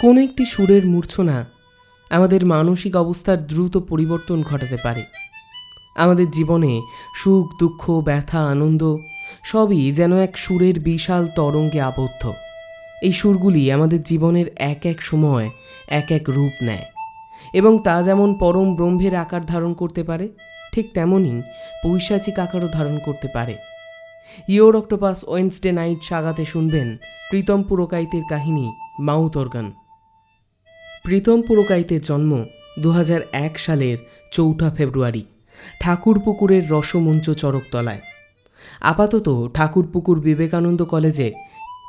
কোনো একটি সুরের মূর্ছনা আমাদের মানসিক অবস্থার দ্রুত পরিবর্তন ঘটাতে পারে। আমাদের জীবনে সুখ, দুঃখ, ব্যথা, আনন্দ সবই যেন এক সুরের বিশাল তরঙ্গে আবদ্ধ। এই সুরগুলি আমাদের জীবনের এক এক সময় এক এক রূপ নেয় এবং তা যেমন পরম ব্রহ্মের আকার ধারণ করতে পারে, ঠিক তেমনই পৈশাচিক আকারও ধারণ করতে পারে। ইয়োর অক্টোপাস ওয়েডনেসডে নাইট সাগাতে শুনবেন প্রীতম পুরকাইতের কাহিনী মাউথ অর্গান। প্রীতম পুরকাইতের জন্ম 2001 সালের 4 ফেব্রুয়ারি ঠাকুরপুকুরের রসমঞ্চ চরকতলায়। আপাতত ঠাকুরপুকুর বিবেকানন্দ কলেজে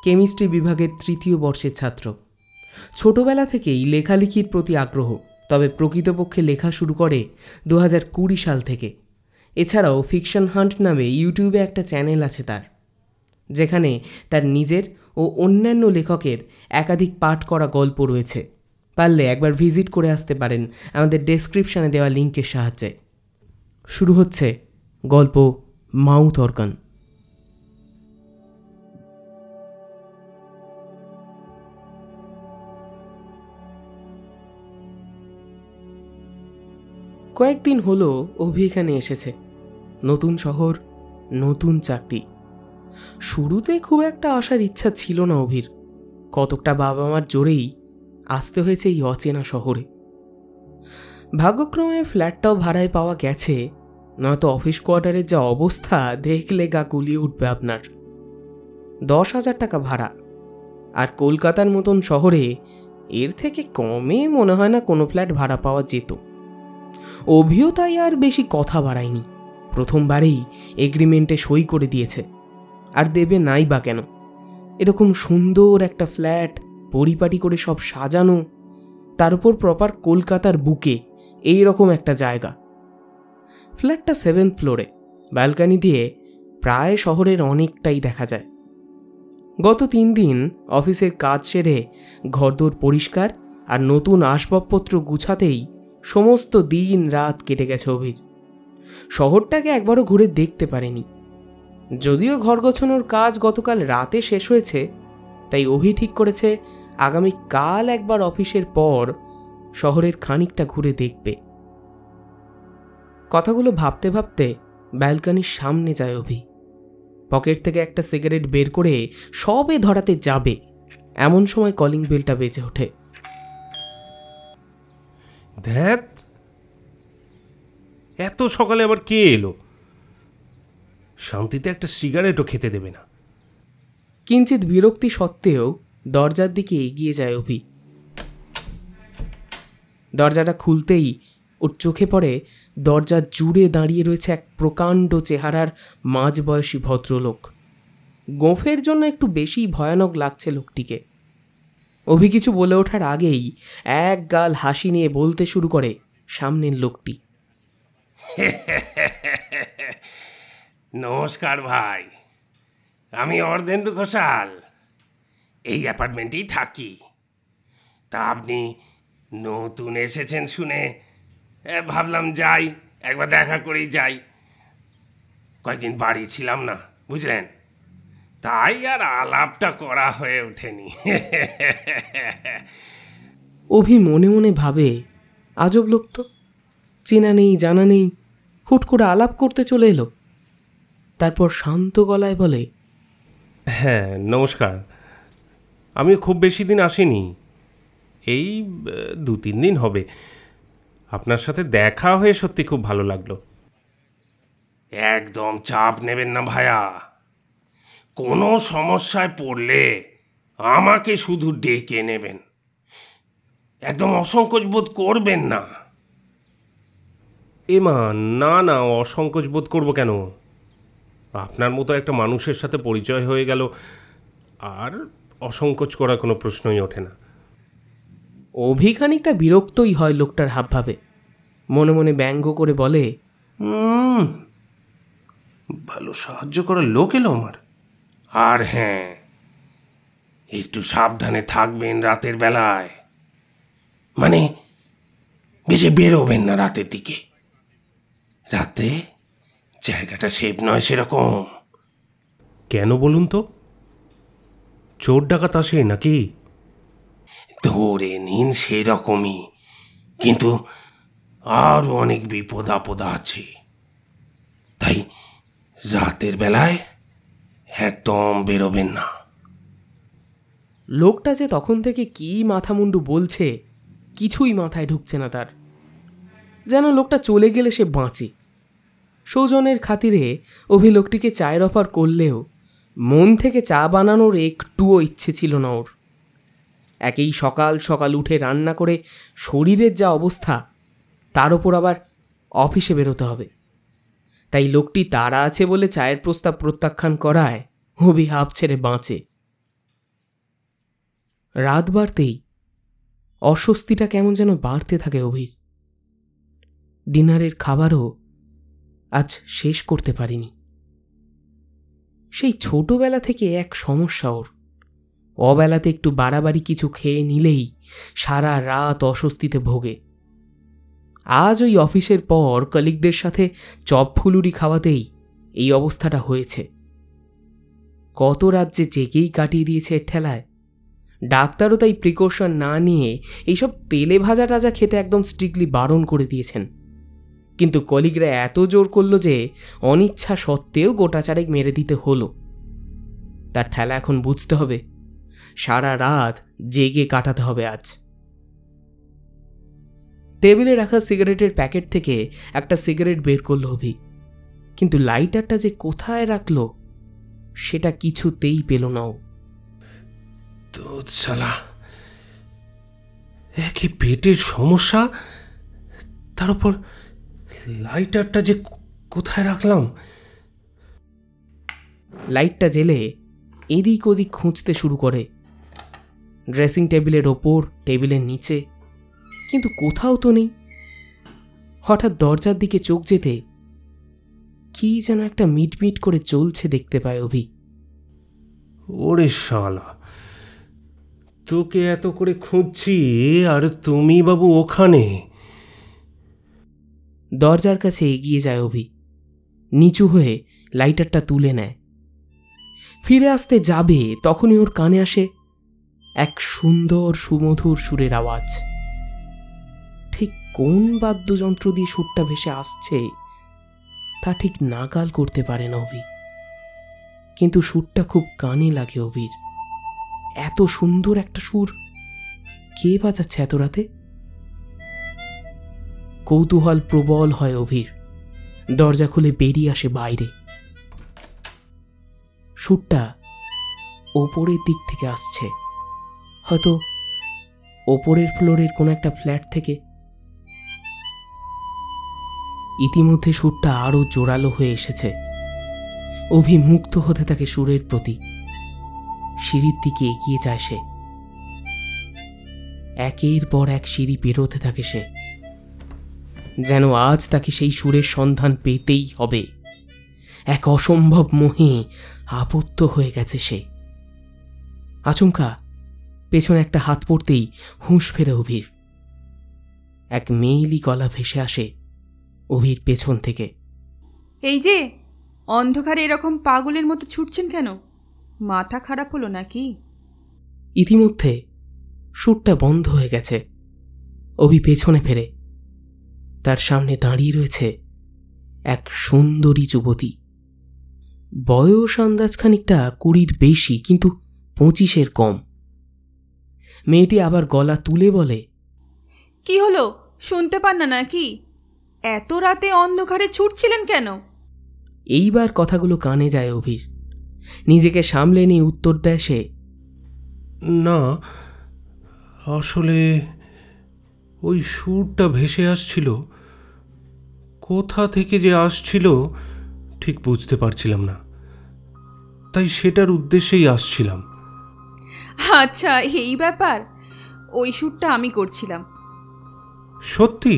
কেমিস্ট্রি বিভাগের 3য় বর্ষের ছাত্র। ছোটবেলা থেকেই লেখালেখির প্রতি আগ্রহ, তবে প্রকৃতপক্ষে লেখা শুরু করে 2020 সাল থেকে। এছাড়াও ফিকশন হান্ট নামে ইউটিউবে একটা চ্যানেল আছে তার, যেখানে তার নিজের ও অন্যান্য লেখকের একাধিক পাঠ করা গল্প রয়েছে। পারলে একবার ভিজিট করে আসতে পারেন আমাদের ডেসক্রিপশনে দেওয়া লিঙ্কের সাহায্যে। শুরু হচ্ছে গল্প মাউথ অর্গান। কয়েকদিন হলো অভি এখানে এসেছে। নতুন শহর, নতুন চাকরি। শুরুতে খুব একটা আসার ইচ্ছা ছিল না অভির। কতকটা বাবা মার জোরেই আসতে হয়েছে এই অচেনা শহরে। ভাগ্যক্রমে ফ্ল্যাটটাও ভাড়ায় পাওয়া গেছে, নয়তো অফিস কোয়ার্টারের যা অবস্থা দেখলে গা গুলিয়ে উঠবে আপনার। 10,000 টাকা ভাড়া, আর কলকাতার মতন শহরে এর থেকে কমে মনে হয় না কোনো ফ্ল্যাট ভাড়া পাওয়া যেত। অভিও তাই আর বেশি কথা বাড়ায়নি। প্রথমবারেই এগ্রিমেন্টে সই করে দিয়েছে। আর দেবে নাই বা কেন? এরকম সুন্দর একটা ফ্ল্যাট, পরিপাটি করে সব সাজানো, তার উপর প্রপার কলকাতার বুকে এই রকম একটা জায়গা। ফ্ল্যাটটা 7th ফ্লোরে, ব্যালকানি দিয়ে প্রায় শহরের অনেকটাই দেখা যায়। গত 3 দিন অফিসের কাজ সেরে ঘরদোর পরিষ্কার আর নতুন আসবাবপত্র গুছাতেই সমস্ত দিন রাত কেটে গেছে অভির। শহরটাকে একবারও ঘুরে দেখতে পারেনি। যদিও ঘর গোছানোর কাজ গতকাল রাতে শেষ হয়েছে, তাই অভি ঠিক করেছে আগামীকাল একবার অফিসের পর শহরের খানিকটা ঘুরে দেখবে। কথাগুলো ভাবতে ভাবতে ব্যালকানির সামনে যায় অভি। পকেট থেকে একটা সিগারেট বের করে সবে ধরাতে যাবে, এমন সময় কলিং বেলটা বেজে ওঠে। ধ্যাত, এত সকালে আবার কে এলো? শান্তিতে একটা সিগারেটও খেতে দেবে না। কিঞ্চিত বিরক্তি সত্ত্বেও দরজার দিকে এগিয়ে যায় অভি। দরজাটা খুলতেই ওর চোখে পড়ে দরজা জুড়ে দাঁড়িয়ে রয়েছে এক প্রকাণ্ড চেহারার মাঝবয়সী ভদ্রলোক। গোঁফের জন্য একটু বেশি ভয়ানক লাগছে লোকটিকে। অভি কিছু বলে ওঠার আগেই এক গাল হাসি নিয়ে বলতে শুরু করে সামনের লোকটি। নমস্কার ভাই, আমি অর্ধেন্দু ঘোষাল, এই অ্যাপার্টমেন্টেই থাকি। তা আপনি নতুন এসেছেন শুনে ভাবলাম যাই, একবার দেখা করেই যাই। কয়েকদিন বাড়ি ছিলাম না, বুঝলেন, তাই আর আলাপটা করা হয়ে ওঠেনি। অভি মনে মনে ভাবে, আজব লোক তো, চেনা নেই জানা নেই, হুট করে আলাপ করতে চলে এলো। তারপর শান্ত গলায় বলে, হ্যাঁ নমস্কার, আমি খুব বেশি দিন আসিনি, এই 2-3 দিন হবে। আপনার সাথে দেখা হয়ে সত্যি খুব ভালো লাগলো। একদম চাপ নেবেন না ভায়া, কোনো সমস্যায় পড়লে আমাকে শুধু ডেকে নেবেন, একদম অসংকোচ বোধ করবেন না। এমা না না, অসংকোচ বোধ করবো কেন? আপনার মতো একটা মানুষের সাথে পরিচয় হয়ে গেল, আর অসংকোচ করার কোনো প্রশ্নই ওঠে না। অভি খানিকটা বিরক্তই হয় লোকটার হাবভাবে। মনে মনে ব্যঙ্গ করে বলে, ভালো সাহায্য করার লোক এলো আমার। আর হ্যাঁ, একটু সাবধানে থাকবেন রাতের বেলায়, মানে বেশি বেরোবেন না রাতের দিকে। রাতে জায়গাটা সেফ নয় সেরকম। কেন বলুন তো? চোর ডাকাত আসে নাকি? ধরে নিন সেরকমই, কিন্তু আরও অনেক বিপদ আপদ আছে। তাই রাতের বেলায় একদম বেরোবেন না। লোকটা যে তখন থেকে কী মাথামুন্ডু বলছে কিছুই মাথায় ঢুকছে না তার। যেন লোকটা চলে গেলে সে বাঁচে। সৌজনের খাতিরে অভি লোকটিকে চায়ের অফার করলেও মন থেকে চা বানানোর একটুও ইচ্ছে ছিল না ওর। একেই সকাল সকাল উঠে রান্না করে শরীরের যা অবস্থা, তার ওপর আবার অফিসে বেরোতে হবে। তাই লোকটি তাড়া আছে বলে চায়ের প্রস্তাব প্রত্যাখ্যান করায় অভি হাঁপ ছেড়ে বাঁচে। রাত বাড়তেই অস্বস্তিটা কেমন যেন বাড়তে থাকে অভির। ডিনারের খাবারও আজ শেষ করতে পারিনি। সেই ছোটবেলা থেকে এক সমস্যা ওর, অবেলাতে একটু বাড়াবাড়ি কিছু খেয়ে নিলেই সারা রাত অস্বস্তিতে ভোগে। আজ ওই অফিসের পর কলিগদের সাথে চপ ফুলুরি খাওয়াতেই এই অবস্থাটা হয়েছে। কত রাত যে জেগেই কাটিয়ে দিয়েছে এর ঠেলায়। ডাক্তারও তাই প্রিকশন না নিয়ে এইসব তেলে ভাজা টাজা খেতে একদম স্ট্রিক্টলি বারণ করে দিয়েছেন। কিন্তু কলিগরা এত জোর করলো যে অনিচ্ছা সত্ত্বেও গোটা চারেক মেরে দিতে হলো। তার ঠেলা এখন বুঝতে হবে, সারা রাত জেগে কাটাতে হবে আজ। টেবিলে রাখা সিগারেটের প্যাকেট থেকে একটা সিগারেট বের করলো অভি, কিন্তু লাইটারটা যে কোথায় রাখলো সেটা কিছুতেই পেল না ও। তো শালা, একই পেটের সমস্যা, তার উপর লাইটারটা যে কোথায় রাখলাম। লাইটটা জেলে এদিক ওদিক খুঁজতে শুরু করে, ড্রেসিং টেবিলের ওপর, টেবিলের নিচে, কিন্তু কোথাও তো নেই। হঠাৎ দরজার দিকে চোখ যেতে কি যেন একটা মিটমিট করে চলছে দেখতে পায় অভি। ওরে শালা, তোকে এত করে খুঁজছি আর তুমি বাবু ওখানে। দরজার কাছে এগিয়ে যায় অভি, নিচু হয়ে লাইটারটা তুলে নেয়। ফিরে আসতে যাবে তখনই ওর কানে আসে এক সুন্দর সুমধুর সুরের আওয়াজ। ঠিক কোন বাদ্যযন্ত্র দিয়ে সুরটা ভেসে আসছে তা ঠিক নাগাল করতে পারে না অভি, কিন্তু সুরটা খুব কানে লাগে অভির। এত সুন্দর একটা সুর কে বাজাচ্ছে এত রাতে? কৌতূহল প্রবল হয় অভির, দরজা খুলে বেরিয়ে আসে বাইরে। সুরটা ওপরের দিক থেকে আসছে, হয়তো ওপরের ফ্লোরের কোন একটা ফ্ল্যাট থেকে। ইতিমধ্যে সুরটা আরো জোরালো হয়ে এসেছে। অভি মুগ্ধ হতে থাকে সুরের প্রতি। সিঁড়ির দিকে এগিয়ে যায় সে। একের পর এক সিঁড়ি পেরোতে থাকে সে, যেন আজ তাকে সেই সুরের সন্ধান পেতেই হবে। এক অসম্ভব মোহে আবদ্ধ হয়ে গেছে সে। আচমকা পেছনে একটা হাত পড়তেই হুঁশ ফেরে অভির। এক মেয়েলি গলা ভেসে আসে অভির পেছন থেকে। এই যে, অন্ধকারে এরকম পাগলের মতো ছুটছেন কেন? মাথা খারাপ হলো নাকি? ইতিমধ্যে সুরটা বন্ধ হয়ে গেছে। অভি পেছনে ফেরে। তার সামনে দাঁড়িয়ে রয়েছে এক সুন্দরী যুবতী। বয়স আন্দাজ খানিকটা 20-র বেশি, কিন্তু 25-এর কম। মেয়েটি আবার গলা তুলে বলে, কি হলো, শুনতে পান না নাকি? এত রাতে অন্ধকারে ছুটছিলেন কেন? এইবার কথাগুলো কানে যায় অভির। নিজেকে সামলে নিয়ে উত্তর দেয় সে, না, আসলে ওই সুরটা ভেসে আসছিল, কোথা থেকে যে আসছিল ঠিক বুঝতে পারছিলাম না, তাই সেটার উদ্দেশ্যেই আসছিলাম। আচ্ছা, এই ব্যাপার। ওই শ্যুটটা আমি করছিলাম। সত্যি?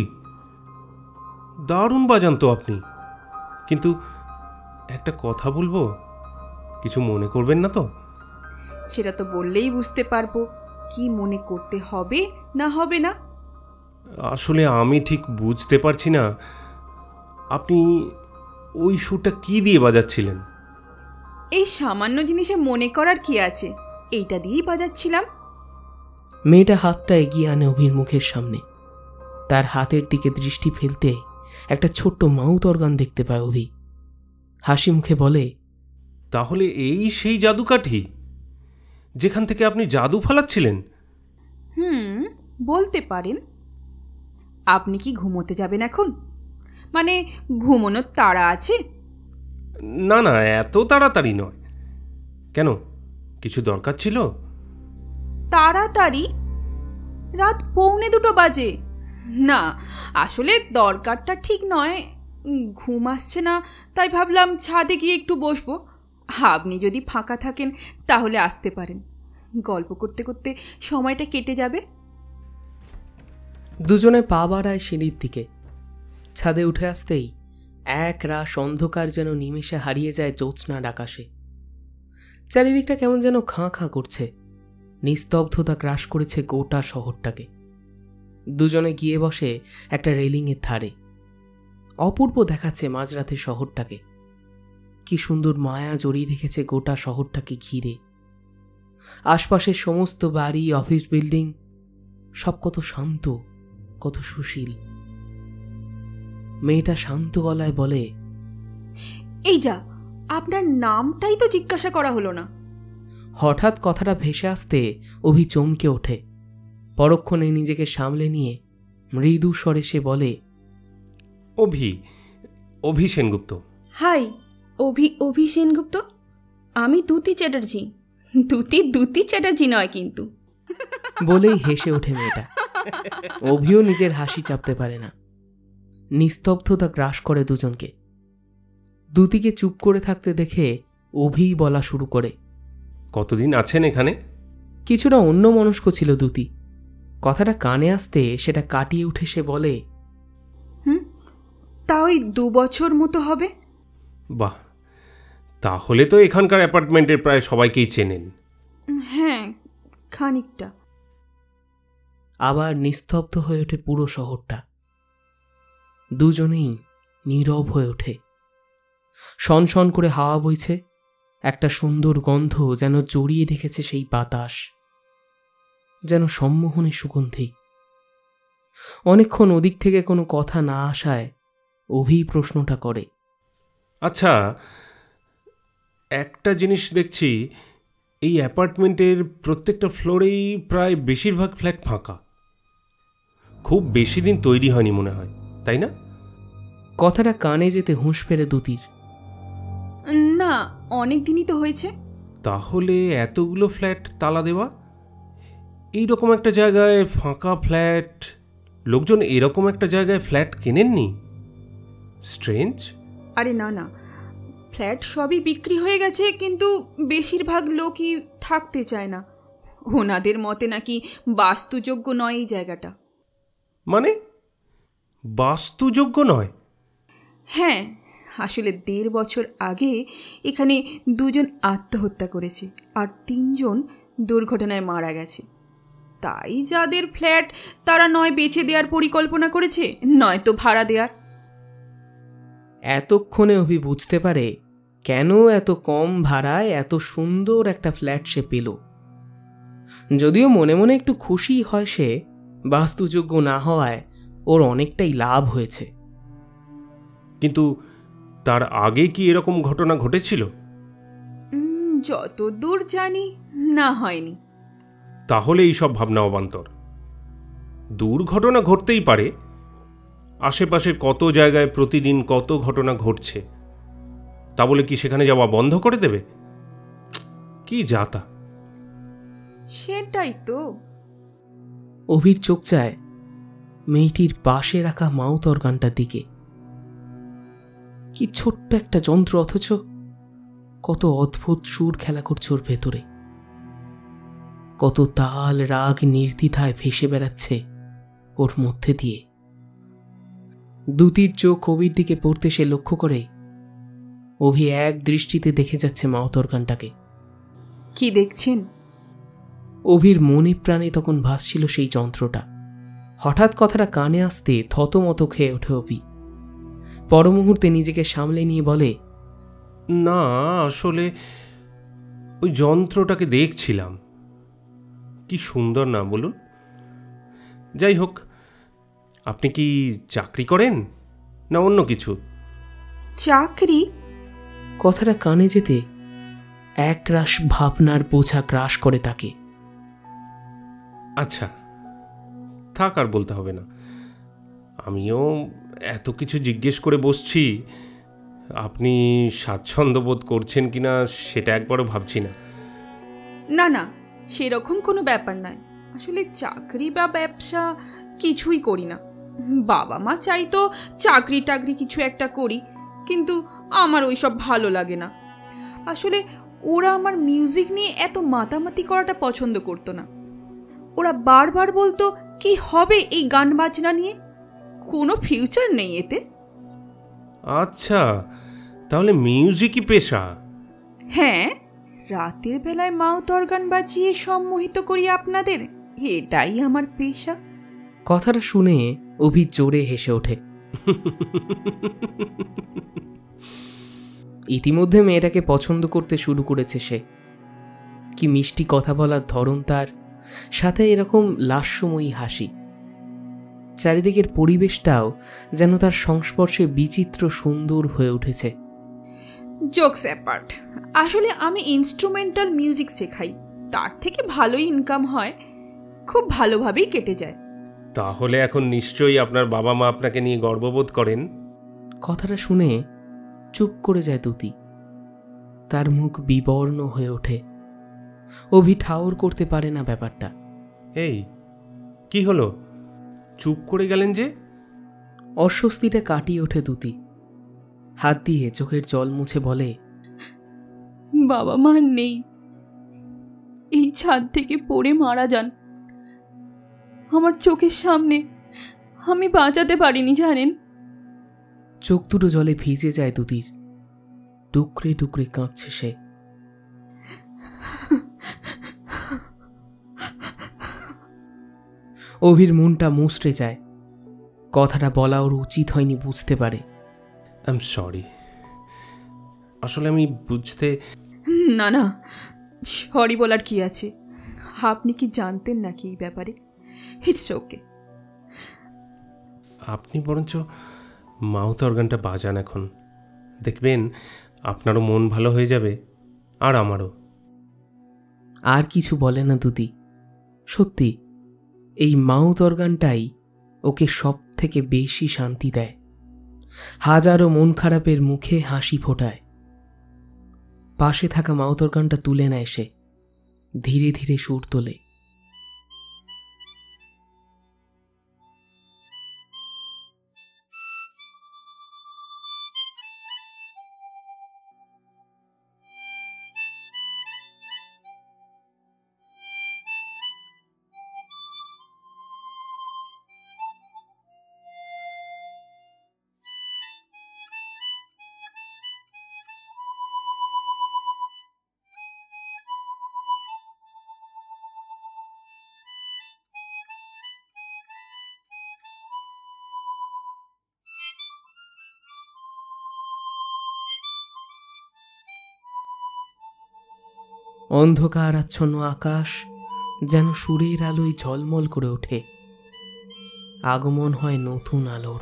দারুণ বাজান তো আপনি। কিন্তু একটা কথা বলবো, কিছু মনে করবেন না তো? সেটা তো বললেই বুঝতে পারবো কি মনে করতে হবে না হবে না। আসলে আমি ঠিক বুঝতে পারছি না আপনি ওই সুরটা কি দিয়ে বাজাচ্ছিলেন। এই সামান্য জিনিসে মনে করার কি আছে, এইটা দিয়েই বাজাচ্ছিলাম। মেয়েটা হাতটা এগিয়ে আনে অভির মুখের সামনে। তার হাতের দিকে দৃষ্টি ফেলতে একটা ছোট্ট মাউথ অর্গান দেখতে পায় অভি। হাসি মুখে বলে, তাহলে এই সেই জাদুকাঠি যেখান থেকে আপনি জাদু ফালাচ্ছিলেন? বলতে পারেন। আপনি কি ঘুমোতে যাবেন এখন? মানে ঘুমোনোর তাড়া আছে? না না, এত তাড়াতাড়ি নয়। কেন, কিছু দরকার ছিল? তাড়াতাড়ি? রাত 1:45 বাজে। না, আসলে দরকারটা ঠিক নয়। ঘুম আসছে না, তাই ভাবলাম ছাদে গিয়ে একটু বসবো। আপনি যদি ফাঁকা থাকেন তাহলে আসতে পারেন। গল্প করতে করতে সময়টা কেটে যাবে। দুজনে পা বাড়ায় সিঁড়ির দিকে। ছাদে উঠে আসতেই এক রাশ অন্ধকার যেন নিমেষে হারিয়ে যায় জ্যোৎস্নার আকাশে। চারিদিকটা কেমন যেন খাঁ খাঁ করছে। নিস্তব্ধতা গ্রাস করেছে গোটা শহরটাকে। দুজনে গিয়ে বসে একটা রেলিংয়ের ধারে। অপূর্ব দেখাচ্ছে মাঝরাতে শহরটাকে। কি সুন্দর মায়া জড়িয়ে রেখেছে গোটা শহরটাকে ঘিরে। আশপাশের সমস্ত বাড়ি, অফিস বিল্ডিং সব কত শান্ত, কত সুশীল। মেয়েটা শান্ত গলায় বলে, এই যা, আপনার নামটাই তো জিজ্ঞাসা করা হলো না। হঠাৎ কথাটা ভেসে আসতে অভি চমকে ওঠে। পরক্ষণে নিজেকে সামলে নিয়ে মৃদু স্বরে সে বলে, অভি সেনগুপ্ত। হাই, অভি সেনগুপ্ত। আমি দ্যুতি চ্যাটার্জি। দ্যুতি চ্যাটার্জি নয় কিন্তু। বলেই হেসে ওঠে মেয়েটা। অভিও নিজের হাসি চাপতে পারে না। নিস্তব্ধতা গ্রাস করে দুজনকে। দ্যুতিকে চুপ করে থাকতে দেখে অভি বলা শুরু করে, কতদিন আছেন এখানে? কিছুটা অন্যমনস্ক ছিল দ্যুতি। কথাটা কানে আসতে সেটা কাটিয়ে উঠে সে বলে, তা ওই 2 বছর মতো হবে। বাহ, তাহলে তো এখানকার অ্যাপার্টমেন্টের প্রায় সবাইকেই চেনেন। হ্যাঁ, খানিকটা। আবার নিস্তব্ধ হয়ে ওঠে পুরো শহরটা। দুজনেই নীরব হয়ে ওঠে। শনশন করে হাওয়া বইছে। একটা সুন্দর গন্ধ যেন জড়িয়ে রেখেছে সেই বাতাস, যেন সম্মোহনের সুগন্ধি। অনেকক্ষণ ওদিক থেকে কোনো কথা না আসায় অভি প্রশ্নটা করে, আচ্ছা, একটা জিনিস দেখছি, এই অ্যাপার্টমেন্টের প্রত্যেকটা ফ্লোরেই প্রায় বেশিরভাগ ফ্ল্যাট ফাঁকা। খুব বেশি দিন তৈরি হয়নি মনে হয়, তাই না? কথাটা কানে যেতে হুঁশ ফেরে দ্যুতির। না, অনেক দিনই তো হয়েছে। তাহলে এতগুলো ফ্ল্যাট তালা দেওয়া, এইরকম একটা জায়গায় ফাঁকা ফ্ল্যাট, লোকজন এরকম একটা জায়গায় ফ্ল্যাট কেনেননি? স্ট্রেঞ্জ। আরে না, ফ্ল্যাট সবই বিক্রি হয়ে গেছে, কিন্তু বেশিরভাগ লোকই থাকতে চায় না। ওনাদের মতে নাকি বাস্তুযোগ্য নয় এই জায়গাটা। মানে বাস্তুযোগ্য নয়? হ্যাঁ, আসলে 1.5 বছর আগে এখানে 2 জন আত্মহত্যা করেছে আর 3 জন দুর্ঘটনায় মারা গেছে। তাই যাদের ফ্ল্যাট তারা নয় বেচে দেওয়ার পরিকল্পনা করেছে, নয়তো ভাড়া দেওয়ার। এতক্ষণে অভি বুঝতে পারে কেন এত কম ভাড়ায় এত সুন্দর একটা ফ্ল্যাট সে পেল। যদিও মনে মনে একটু খুশি হয় সে, বাস্তুযোগ্য না হওয়ায় ওর অনেকটাই লাভ হয়েছে। কিন্তু তার আগে কি এরকম ঘটনা ঘটেছিল? যত দূর জানি না, হয়নি। তাহলে এইসব ভাবনা অবান্তর। দুর্ঘটনা ঘটতেই পারে, আশেপাশের কত জায়গায় প্রতিদিন কত ঘটনা ঘটছে, তা বলে কি সেখানে যাওয়া বন্ধ করে দেবে? কি যাতা। সেটাই তো। অভির চোখ যায় মেয়েটির পাশে রাখা মাউথ অর্গানটার দিকে। কি ছোট্ট একটা যন্ত্র, অথচ কত অদ্ভুত সুর খেলা করছে ওর ভেতরে। কত তাল রাগ নির্দ্বিধায় ভেসে বেড়াচ্ছে ওর মধ্যে দিয়ে। দ্যুতির চোখ অভির দিকে পড়তে সে লক্ষ্য করে অভি এক দৃষ্টিতে দেখে যাচ্ছে মাউথ অর্গানটাকে। কি দেখছেন? অভির মনে প্রাণে তখন ভাসছিল সেই যন্ত্রটা। হঠাৎ কথাটা কানে আসতে থতমত খেয়ে ওঠে অভি। পর মুহূর্তে নিজেকে সামলে নিয়ে বলে, না, আসলে ওই যন্ত্রটাকে দেখছিলাম, কি সুন্দর না বলুন? যাই হোক, আপনি কি চাকরি করেন না অন্য কিছু? চাকরি? কথাটা কানে যেতে একরাশ ভাবনার বোঝা গ্রাস করে তাকে। আচ্ছা, থাক, আর বলতে হবে না। আমিও এত কিছু জিজ্ঞেস করে বসছি, আপনি স্বাচ্ছন্দ্য বোধ করছেন কিনা সেটা একবারও ভাবছি না। না না, সেরকম কোনো ব্যাপার নয়। আসলে চাকরি বা ব্যবসা কিছুই করি না। বাবা মা চাইতো চাকরি টাকরি কিছু একটা করি, কিন্তু আমার ওইসব ভালো লাগে না। আসলে ওরা আমার মিউজিক নিয়ে এত মাতামাতি করাটা পছন্দ করতো না। ওরা বারবার বলতো কি হবে এই গান বাজনা নিয়ে, কোনো ফিউচার নেই এতে। আচ্ছা, তাহলে মিউজিকই পেশা? হ্যাঁ, রাতের বেলায় মাউথ অর্গান বাজিয়ে সম্মোহিত করি আপনাদের, এটাই আমার পেশা। কথাটা শুনে অভি জোরে হেসে ওঠে। ইতিমধ্যে মেয়েটাকে পছন্দ করতে শুরু করেছে সে। কি মিষ্টি কথা বলার ধরন তার, সাথে এরকম লাস্যময়ী হাসি। চারিদিকের পরিবেশটাও যেন তার সংস্পর্শে বিচিত্র সুন্দর হয়ে উঠেছে। জোকস অ্যাপার্ট, আসলে আমি ইনস্ট্রুমেন্টাল মিউজিক শেখাই, তার থেকে ভালোই ইনকাম হয়, খুব ভালোভাবেই কেটে যায়। তাহলে এখন নিশ্চয়ই আপনার বাবা মা আপনাকে নিয়ে গর্ববোধ করেন? কথাটা শুনে চুপ করে যায় দুতি। তার মুখ বিবর্ণ হয়ে ওঠে। অভি ঠাউর করতে পারে না ব্যাপারটা। এই কি হলো, চুপ করে গেলেন যে? অস্বস্তিটা কাটিয়ে ওঠে দুতি। হাত দিয়ে চোখের জল মুছে বলে, বাবা মা নেই, এই ছাদ থেকে পড়ে মারা যান আমার চোখের সামনে, আমি বাঁচাতে পারিনি জানেন। চোখ দুটো জলে ভিজে যায় দুতির। টুকরে টুকরে কাঁদছে সে। অভির মনটা মুচড়ে যায়। কথাটা বলা ওর উচিত হয়নি বুঝতে পারে। আই এম সরি, আসলে আমি বুঝতে। না না, সরি বলার কি আছে? আপনি কি জানতেন নাকি এই ব্যাপারে? It's okay. আপনি বরঞ্চ মাউথ অর্গানটা বাজান এখন, দেখবেন আপনারও মন ভালো হয়ে যাবে আর আমারও। আর কিছু বলে না দুতি। সত্যি এই মাউথ অর্গানটাই ওকে সব থেকে বেশি শান্তি দেয়। হাজারো মন খারাপের মুখে হাসি ফোটায়। পাশে থাকা মাউথ অর্গানটা তুলে নেয় সে, ধীরে ধীরে সুর তোলে। অন্ধকার আচ্ছন্ন আকাশ যেন সুরের আলোয় ঝলমল করে ওঠে। আগমন হয় নতুন আলোর।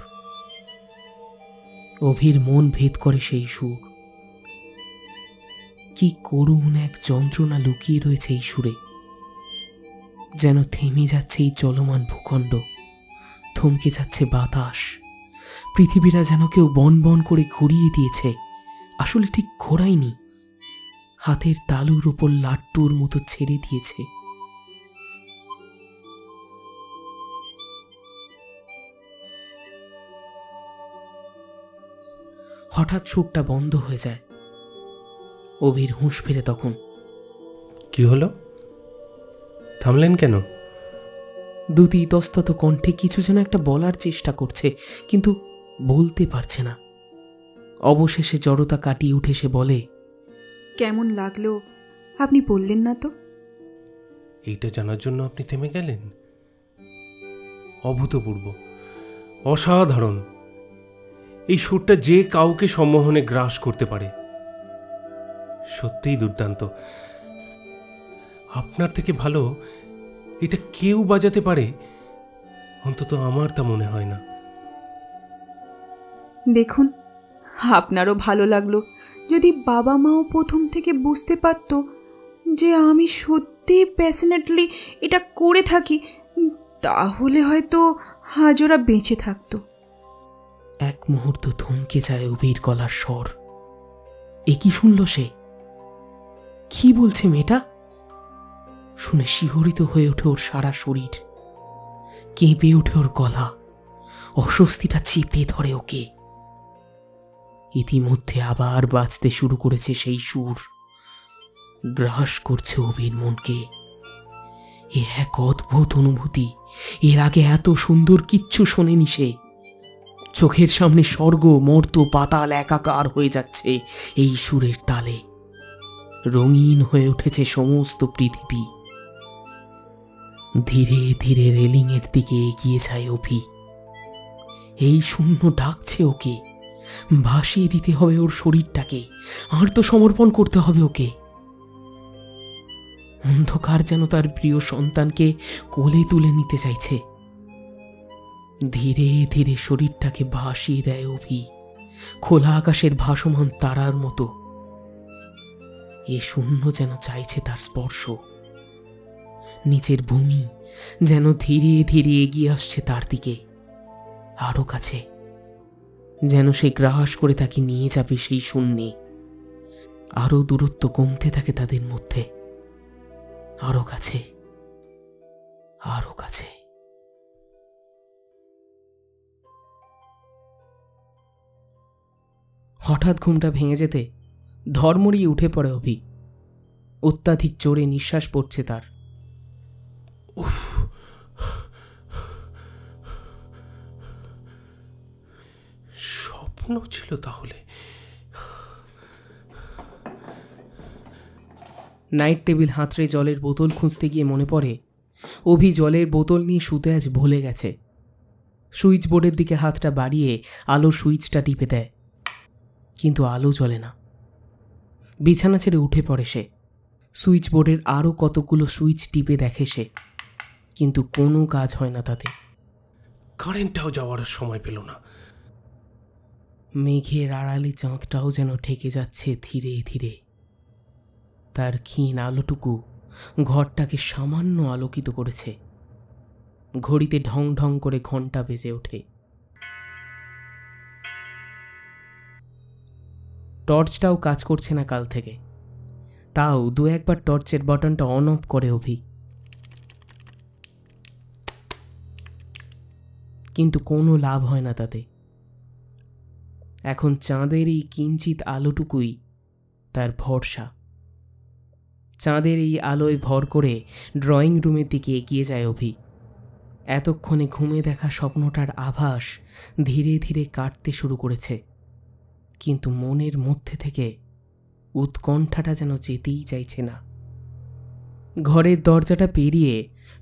অভির মন ভেদ করে সেই সুর। কি করুণ এক যন্ত্রণা লুকিয়ে রয়েছে এই সুরে। যেন থেমে যাচ্ছে এই চলমান ভূখণ্ড, থমকে যাচ্ছে বাতাস। পৃথিবীরা যেন কেউ বন বন করে ঘুরিয়ে দিয়েছে, আসলে ঠিক ঘোরায়নি, হাতের তালুর উপর লাট্টুর মতো ছেড়ে দিয়েছে। হঠাৎ সুরটা বন্ধ হয়ে যায়। অভির হুঁশ ফিরে তখন। কি হলো, থামলেন কেন? দুতি ইতস্তত কণ্ঠে কিছু যেন একটা বলার চেষ্টা করছে, কিন্তু বলতে পারছে না। অবশেষে জড়তা কাটিয়ে উঠে সে বলে, কেমন লাগলো আপনি বললেন না তো? এইটা জানার জন্য আপনি থেমে গেলেন? অভূতপূর্ব, অসাধারণ। এই সুরটা যে কাউকে সম্মোহনে গ্রাস করতে পারে। সত্যিই দুর্দান্ত। আপনার থেকে ভালো এটা কেউ বাজাতে পারে? অন্তত আমার তা মনে হয় না। দেখুন, আপনারও ভালো লাগলো যদি বাবা মাও প্রথম থেকে বুঝতে পারত যে আমি সত্যি প্যাশনেটলি এটা করে থাকি, তাহলে হয়তো আজ ওরা বেঁচে থাকতো। এক মুহূর্ত থমকে যায় অভির গলার স্বর। এ কি শুনল সে? কি বলছে মেয়েটা? শুনে শিহরিত হয়ে ওঠে ওর সারা শরীর, কেঁপে ওঠে ওর গলা, অস্বস্তিটা চেপে ধরে ওকে। ইতিমধ্যে আবার বাজতে শুরু করেছে সেই সুর, গ্রাস করছে অভির মনকে। এ এক অদ্ভুত অনুভূতি, এর আগে এত সুন্দর কিচ্ছু শোনেনি সে। চোখের সামনে স্বর্গ মর্ত পাতাল একাকার হয়ে যাচ্ছে এই সুরের তালে, রঙিন হয়ে উঠেছে সমস্ত পৃথিবী। ধীরে ধীরে রেলিংয়ের দিকে এগিয়ে যায় অভি। এই শূন্য ডাকছে ওকে, ভাসিয়ে দিতে হবে ওর শরীরটাকে, আর তো সমর্পণ করতে হবে ওকে। অন্ধকার যেন তার প্রিয় সন্তানকে কোলে তুলে নিতে চাইছে। ধীরে ধীরে শরীরটাকে ভাসিয়ে দেয় অভি, খোলা আকাশের ভাসমান তারার মতো। এ শূন্য যেন চাইছে তার স্পর্শ, নিচের ভূমি যেন ধীরে ধীরে এগিয়ে আসছে তার দিকে, আরো কাছে, যেন সে গ্রাস করে তাকে নিয়ে যাবে সেই শূন্যে। আরো দূরত্ব কমতে থাকে তাদের মধ্যে, আরো কাছে, আরো কাছে। হঠাৎ ঘুমটা ভেঙে যেতে ধর্মড়িয়ে উঠে পড়ে অভি। অত্যাধিক জোরে নিঃশ্বাস পড়ছে তার। স্বপ্ন ছিল তাহলে? নাইট টেবিল হাতড়ে জলের বোতল খুঁজতে গিয়ে মনে পড়ে অভি জলের বোতল নিয়ে শুতে আজ ভুলে গেছে। সুইচ বোর্ডের দিকে হাতটা বাড়িয়ে আলোর সুইচটা টিপে দেয়, কিন্তু আলো জ্বলে না। বিছানা ছেড়ে উঠে পড়ে সে। সুইচ বোর্ডের আরও কতগুলো সুইচ টিপে দেখে সে, কিন্তু কোনো কাজ হয় না তাতে। কারেন্টটাও যাওয়ার সময় পেল না। মেঘের আড়ালে চাঁদটাও যেন ঠেকে যাচ্ছে ধীরে ধীরে। তার ক্ষীণ আলোটুকু ঘরটাকে সামান্য আলোকিত করেছে। ঘড়িতে ঢং ঢং করে ঘন্টা বেজে ওঠে। টর্চটাও কাজ করছে না কাল থেকে, তাও দু একবার টর্চের বাটনটা অন অফ করে অভি, কিন্তু কোনো লাভ হয় না তাতে। এখন চাঁদের এই কিঞ্চিত আলোটুকুই তার ভরসা। চাঁদের এই আলোয় ভর করে ড্রয়িং রুমের দিকে এগিয়ে যায় অভি। এতক্ষণে ঘুমে দেখা স্বপ্নটার আভাস ধীরে ধীরে কাটতে শুরু করেছে, কিন্তু মনের মধ্যে থেকে উৎকণ্ঠাটা যেন যেতেই চাইছে না। ঘরের দরজাটা পেরিয়ে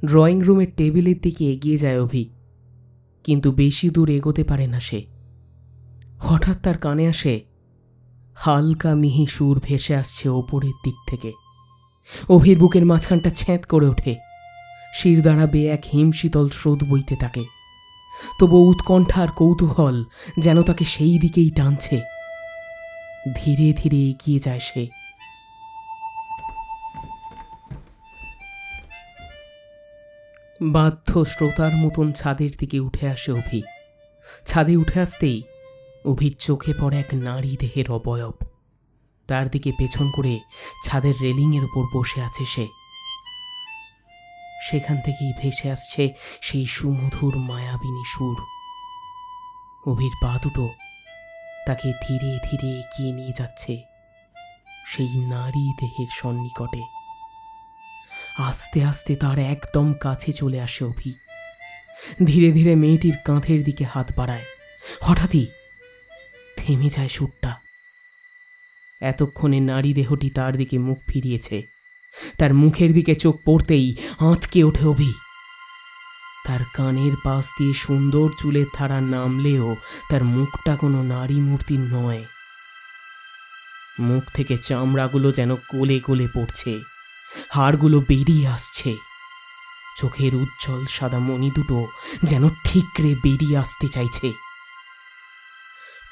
ড্রয়িং রুমের টেবিলের দিকে এগিয়ে যায় অভি, কিন্তু বেশি দূর এগোতে পারে না সে। হঠাৎ তার কানে আসে হালকা মিহি সুর ভেসে আসছে ওপরের দিক থেকে। অভির বুকের মাঝখানটা ছ্যাঁত করে ওঠে, শিরদাঁড়া বেয়ে এক হিমশীতল স্রোত বইতে থাকে। তবু উৎকণ্ঠা আর কৌতূহল যেন তাকে সেই দিকেই টানছে। ধীরে ধীরে এগিয়ে যায় সে। বাধ্য শ্রোতার মতন ছাদের দিকে উঠে আসে অভি। ছাদে উঠে আসতেই অভির চোখে পড়ে এক নারী দেহের অবয়ব। তার দিকে পেছন করে ছাদের রেলিংয়ের উপর বসে আছে সে। সেখান থেকেই ভেসে আসছে সেই সুমধুর মায়াবিনী সুর। অভির পা দুটো তাকে ধীরে ধীরে এগিয়ে নিয়ে যাচ্ছে সেই নারী দেহের সন্নিকটে। আস্তে আস্তে তার একদম কাছে চলে আসে অভি। ধীরে ধীরে মেয়েটির কাঁধের দিকে হাত বাড়ায়। হঠাৎই থেমে যায় সুরটা। এতক্ষণে নারী দেহটি তার দিকে মুখ ফিরিয়েছে। তার মুখের দিকে চোখ পড়তেই আঁতকে ওঠে অভি। তার কানের পাশ দিয়ে সুন্দর চুলের ধারা নামলেও তার মুখটা কোনো নারী মূর্তির নয়। মুখ থেকে চামড়াগুলো যেন গলে গলে পড়ছে, হাড়গুলো বেরিয়ে আসছে। চোখের উজ্জ্বল সাদা মণি দুটো যেন ঠিকরে বেরিয়ে আসতে চাইছে।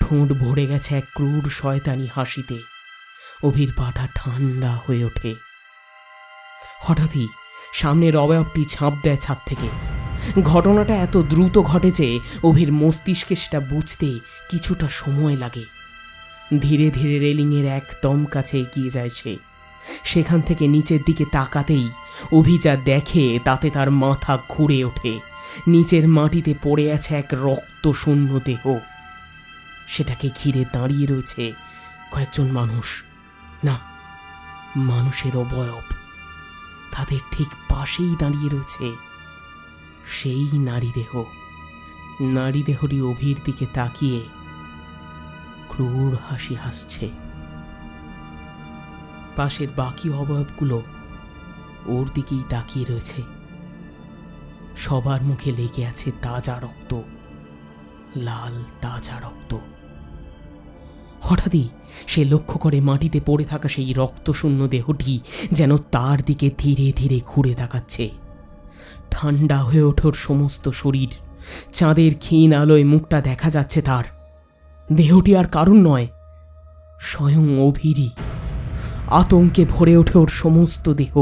ঠোঁট ভরে গেছে এক ক্রূর শয়তানি হাসিতে। অভির পাটা ঠান্ডা হয়ে ওঠে। হঠাৎই সামনের অবয়বটি ঝাঁপ দেয় ছাদ থেকে। ঘটনাটা এত দ্রুত ঘটে যে অভির মস্তিষ্কে সেটা বুঝতে কিছুটা সময় লাগে। ধীরে ধীরে রেলিংয়ের একদম কাছে এগিয়ে যায় সে। সেখান থেকে নিচের দিকে তাকাতেই অভি যা দেখে তাতে তার মাথা ঘুরে ওঠে। নিচের মাটিতে পড়ে আছে এক রক্তশূন্য দেহ। সেটাকে ঘিরে দাঁড়িয়ে রয়েছে কয়েকজন মানুষ, না, মানুষের অবয়ব। তাদের ঠিক পাশেই দাঁড়িয়ে রয়েছে সেই নারী দেহ। নারী দেহটি অভির দিকে তাকিয়ে ক্রূর হাসি হাসছে। পাশের বাকি অবয়বগুলো ওর দিকেই তাকিয়ে রয়েছে। সবার মুখে লেগে আছে তাজা রক্ত, লাল তাজা রক্ত। হঠাৎই সে লক্ষ্য করে মাটিতে পড়ে থাকা সেই রক্তশূন্য দেহটি যেন তার দিকে ধীরে ধীরে ঘুরে তাকাচ্ছে। ঠান্ডা হয়ে ওঠে সমস্ত শরীর। চাঁদের ক্ষীণ আলোয় মুখটা দেখা যাচ্ছে তার। দেহটি আর কারণ নয়, স্বয়ং অভিরই। আতঙ্কে ভরে ওঠে ওর সমস্ত দেহ।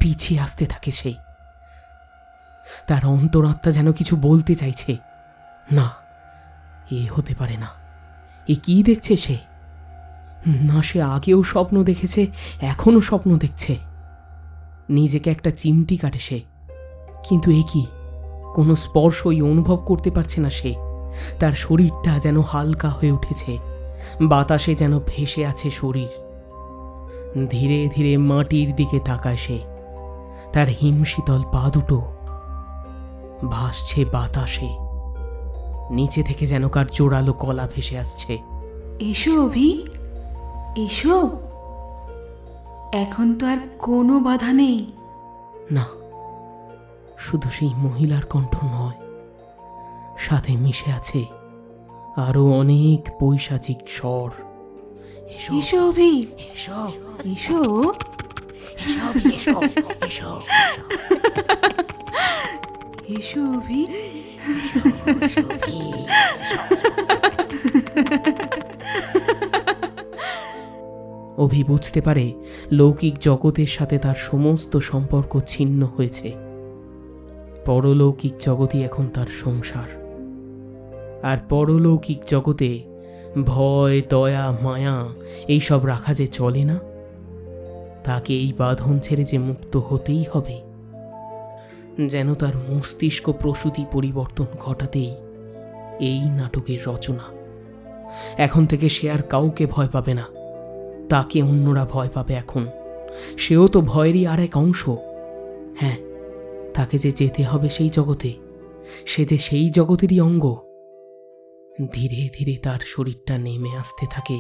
পিছিয়ে আসতে থাকে সে। তার অন্তরাত্মা যেন কিছু বলতে চাইছে, না, এ হতে পারে না। এ কি দেখছে সে? না, সে আগেও স্বপ্ন দেখেছে, এখনো স্বপ্ন দেখছে। নিজেকে একটা চিমটি কাটে সে, কিন্তু এ কি? কোনো স্পর্শই অনুভব করতে পারছে না সে। তার শরীরটা যেন হালকা হয়ে উঠেছে, বাতাসে যেন ভেসে আছে শরীর। ধীরে ধীরে মাটির দিকে তাকায় সে। তার হিমশীতল পা দুটো ভাসছে বাতাসে। নিচে থেকে যেন কার জোরালো কলা ভেসে আসছে। এসো অভি, এসো। এখন তো আর কোনো বাধা নেই। না, শুধু সেই মহিলার কণ্ঠ নয়, সাথে মিশে আছে আরো অনেক পৈশাচিক স্বর। এসো, এসো অভি, এসো, এসো, এসো, এসো, এসো, এসো অভি। অভি বুঝতে পারে লৌকিক জগতের সাথে তার সমস্ত সম্পর্ক ছিন্ন হয়েছে। পরলৌকিক জগতই এখন তার সংসার। আর পরলৌকিক জগতে ভয়, দয়া, মায়া এইসব রাখা যে চলে না। তাকে এই বাঁধন ছেড়ে যে মুক্ত হতেই হবে। যেন তার মস্তিষ্ক প্রসূতি পরিবর্তন ঘটাতেই এই নাটকের রচনা। এখন থেকে সে আর কাউকে ভয় পাবে না, তাকে অন্যরা ভয় পাবে এখন। সেও তো ভয়েরই আর এক অংশ। হ্যাঁ, তাকে যে যেতে হবে সেই জগতে, সে যে সেই জগতেরই অঙ্গ। ধীরে ধীরে তার শরীরটা নেমে আসতে থাকে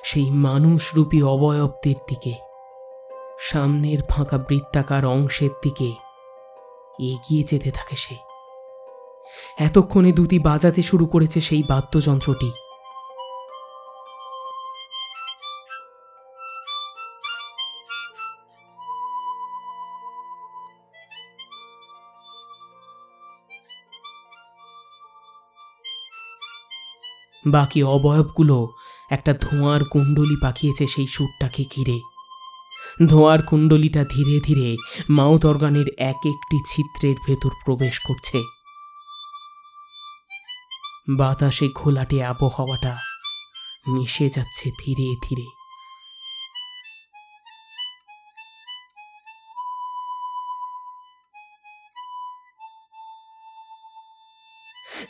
সেই মানুষরূপী অবয়বদের দিকে। সামনের ফাঁকা বৃত্তাকার অংশের দিকে এগিয়ে যেতে থাকে সে। এতক্ষণে দুটি বাজাতে শুরু করেছে সেই বাদ্যযন্ত্রটি। বাকি অবয়বগুলো একটা ধোঁয়ার কুণ্ডলী পাকিয়েছে সেই সুরটাকে ঘিরে। ধোঁয়ার কুণ্ডলীটা ধীরে ধীরে মাউথ অর্গানের এক একটি ছিদ্রের ভেতর প্রবেশ করছে। বাতাসে ঘোলাটে আবহাওয়াটা মিশে যাচ্ছে ধীরে ধীরে।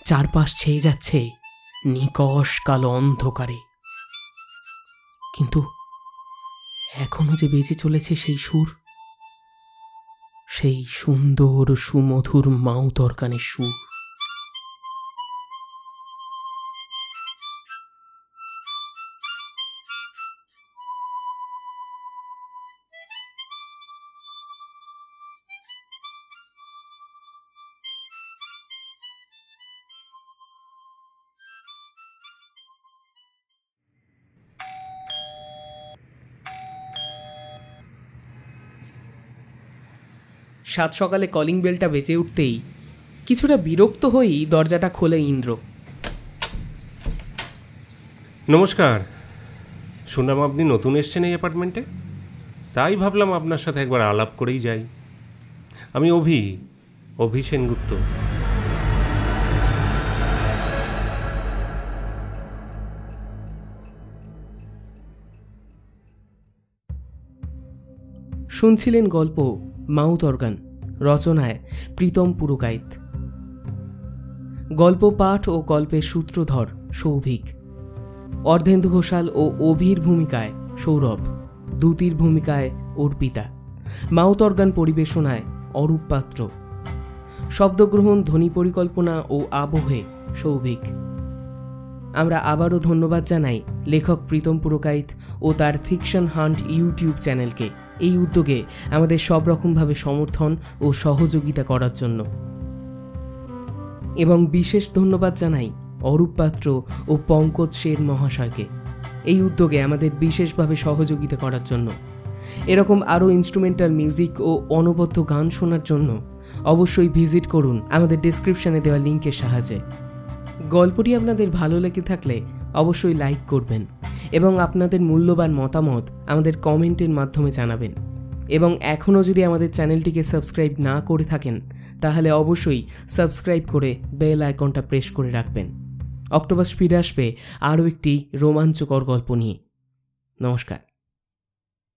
চারপাশ ছেয়ে যাচ্ছে নিকষ কালো অন্ধকারে। কিন্তু এখনো যে বেজে চলেছে সেই সুর, সেই সুন্দর সুমধুর মাউথ অর্গানের সুর। সাত সকালে কলিং বেলটা বেজে উঠতেই কিছুটা বিরক্ত হয়েই দরজাটা খোলে ইন্দ্র। নমস্কার, শুনলাম আপনি নতুন এসছেন এই অ্যাপার্টমেন্টে, তাই ভাবলাম আপনার সাথে একবার আলাপ করেই যাই। আমি অভি সেনগুপ্ত। শুনছিলেন গল্প মাউথ অর্গান, রচনায় প্রীতম পুরকাইত। গল্প পাঠ ও গল্পের সূত্রধর সৌভিক। অর্ধেন্দু ঘোষাল ও অভির ভূমিকায় সৌরভ, দ্যুতির ভূমিকায় অর্পিতা, মাউথ অর্গান পরিবেশনায় অরূপ পাত্র, শব্দগ্রহণ, ধ্বনি পরিকল্পনা ও আবহে সৌভিক। আমরা আবারও ধন্যবাদ জানাই লেখক প্রীতম পুরকাইত ও তার ফিকশন হান্ট ইউটিউব চ্যানেলকে এই উদ্যোগে আমাদের সব রকমভাবে সমর্থন ও সহযোগিতা করার জন্য। এবং বিশেষ ধন্যবাদ জানাই অরূপ পাত্র ও পঙ্কজ সেন মহাশয়কে এই উদ্যোগে আমাদের বিশেষভাবে সহযোগিতা করার জন্য। এরকম আরও ইনস্ট্রুমেন্টাল মিউজিক ও অনবদ্য গান শোনার জন্য অবশ্যই ভিজিট করুন আমাদের ডেসক্রিপশনে দেওয়া লিঙ্কের সাহায্যে। গল্পটি আপনাদের ভালো লেগে থাকলে অবশ্যই লাইক করবেন এবং আপনাদের মূল্যবান মতামত আমাদের কমেন্টের মাধ্যমে জানাবেন। এবং এখনও যদি আমাদের চ্যানেলটিকে সাবস্ক্রাইব না করে থাকেন তাহলে অবশ্যই সাবস্ক্রাইব করে বেল আইকনটা প্রেস করে রাখবেন। অক্টোপাস ফিরে আসবে আরও একটি রোমাঞ্চকর গল্প নিয়ে। নমস্কার।